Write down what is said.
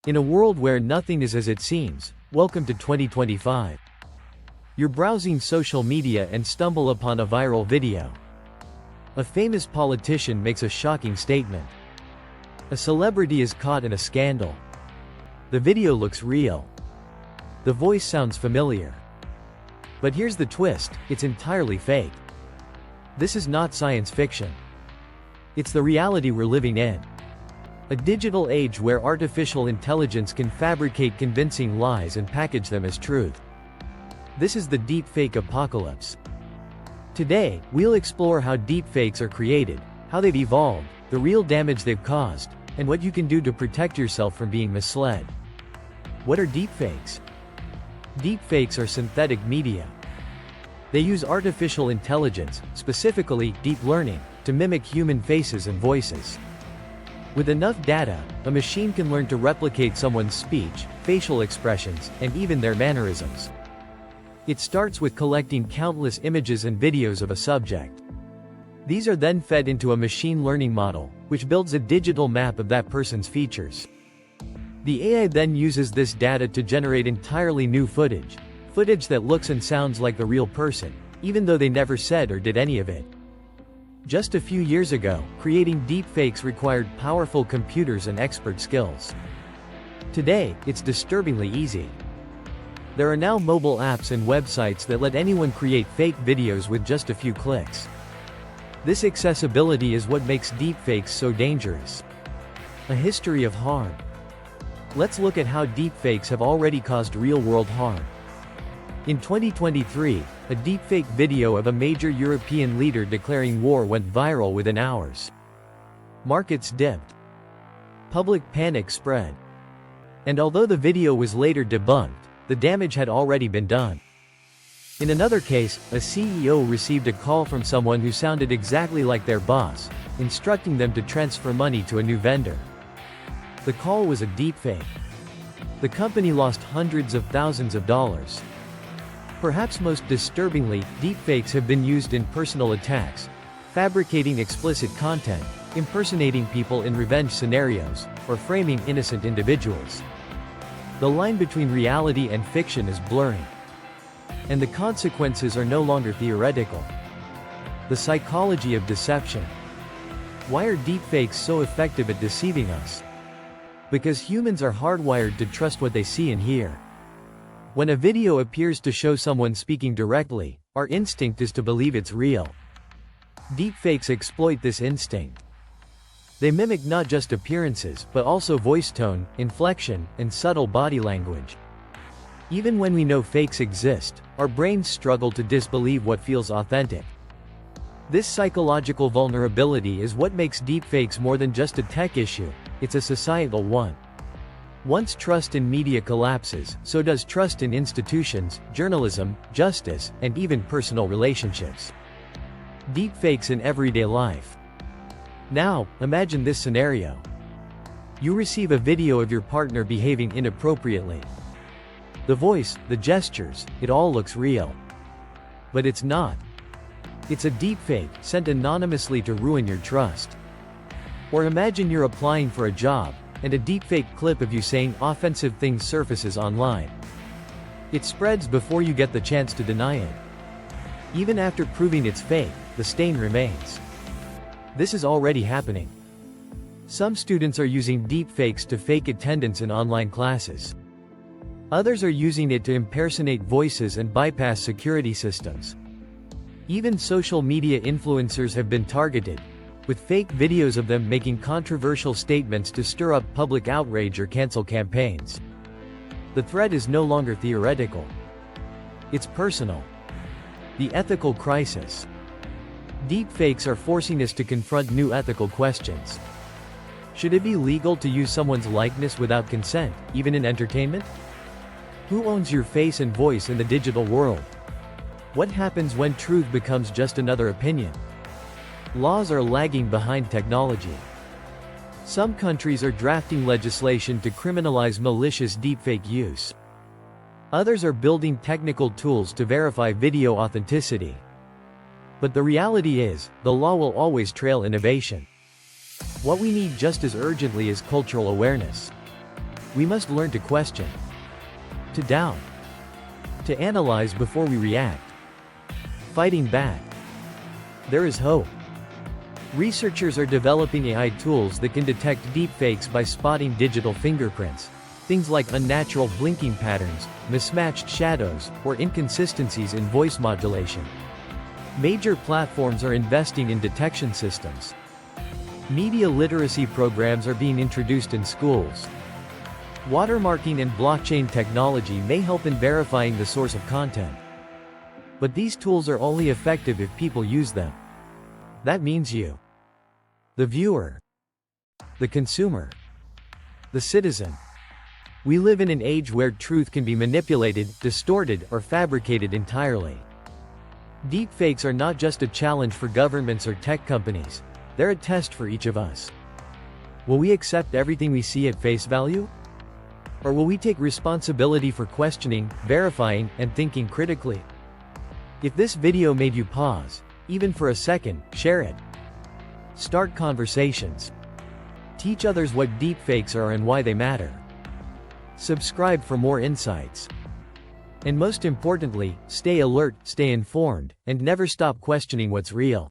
In a world where nothing is as it seems, welcome to 2025. You're browsing social media and stumble upon a viral video. A famous politician makes a shocking statement. A celebrity is caught in a scandal. The video looks real. The voice sounds familiar. But here's the twist, it's entirely fake. This is not science fiction. It's the reality we're living in. A digital age where artificial intelligence can fabricate convincing lies and package them as truth. This is the deepfake apocalypse. Today, we'll explore how deepfakes are created, how they've evolved, the real damage they've caused, and what you can do to protect yourself from being misled. What are deepfakes? Deepfakes are synthetic media. They use artificial intelligence, specifically deep learning, to mimic human faces and voices. With enough data, a machine can learn to replicate someone's speech, facial expressions, and even their mannerisms. It starts with collecting countless images and videos of a subject. These are then fed into a machine learning model, which builds a digital map of that person's features. The AI then uses this data to generate entirely new footage that looks and sounds like the real person, even though they never said or did any of it. Just a few years ago, creating deepfakes required powerful computers and expert skills. Today, it's disturbingly easy. There are now mobile apps and websites that let anyone create fake videos with just a few clicks. This accessibility is what makes deepfakes so dangerous. A history of harm. Let's look at how deepfakes have already caused real-world harm. In 2023, a deepfake video of a major European leader declaring war went viral within hours. Markets dipped. Public panic spread. And although the video was later debunked, the damage had already been done. In another case, a CEO received a call from someone who sounded exactly like their boss, instructing them to transfer money to a new vendor. The call was a deepfake. The company lost hundreds of thousands of dollars. Perhaps most disturbingly, deepfakes have been used in personal attacks, fabricating explicit content, impersonating people in revenge scenarios, or framing innocent individuals. The line between reality and fiction is blurring. And the consequences are no longer theoretical. The psychology of deception. Why are deepfakes so effective at deceiving us? Because humans are hardwired to trust what they see and hear. When a video appears to show someone speaking directly, our instinct is to believe it's real. Deepfakes exploit this instinct. They mimic not just appearances, but also voice tone, inflection, and subtle body language. Even when we know fakes exist, our brains struggle to disbelieve what feels authentic. This psychological vulnerability is what makes deepfakes more than just a tech issue, it's a societal one. Once trust in media collapses, so does trust in institutions, journalism, justice, and even personal relationships. Deepfakes in everyday life. Now, imagine this scenario. You receive a video of your partner behaving inappropriately. The voice, the gestures, it all looks real. But it's not. It's a deepfake, sent anonymously to ruin your trust. Or imagine you're applying for a job, and a deepfake clip of you saying offensive things surfaces online. It spreads before you get the chance to deny it. Even after proving it's fake, the stain remains. This is already happening. Some students are using deepfakes to fake attendance in online classes. Others are using it to impersonate voices and bypass security systems. Even social media influencers have been targeted, with fake videos of them making controversial statements to stir up public outrage or cancel campaigns. The threat is no longer theoretical. It's personal. The ethical crisis. Deepfakes are forcing us to confront new ethical questions. Should it be legal to use someone's likeness without consent, even in entertainment? Who owns your face and voice in the digital world? What happens when truth becomes just another opinion? Laws are lagging behind technology. Some countries are drafting legislation to criminalize malicious deepfake use. Others are building technical tools to verify video authenticity. But the reality is, the law will always trail innovation. What we need just as urgently is cultural awareness. We must learn to question, to doubt, to analyze before we react. Fighting back. There is hope. Researchers are developing AI tools that can detect deepfakes by spotting digital fingerprints. Things like unnatural blinking patterns, mismatched shadows, or inconsistencies in voice modulation. Major platforms are investing in detection systems. Media literacy programs are being introduced in schools. Watermarking and blockchain technology may help in verifying the source of content. But these tools are only effective if people use them. That means you, the viewer, the consumer, the citizen. We live in an age where truth can be manipulated, distorted, or fabricated entirely. Deepfakes are not just a challenge for governments or tech companies, they're a test for each of us. Will we accept everything we see at face value? Or will we take responsibility for questioning, verifying, and thinking critically? If this video made you pause, even for a second, share it. Start conversations. Teach others what deepfakes are and why they matter. Subscribe for more insights. And most importantly, stay alert, stay informed, and never stop questioning what's real.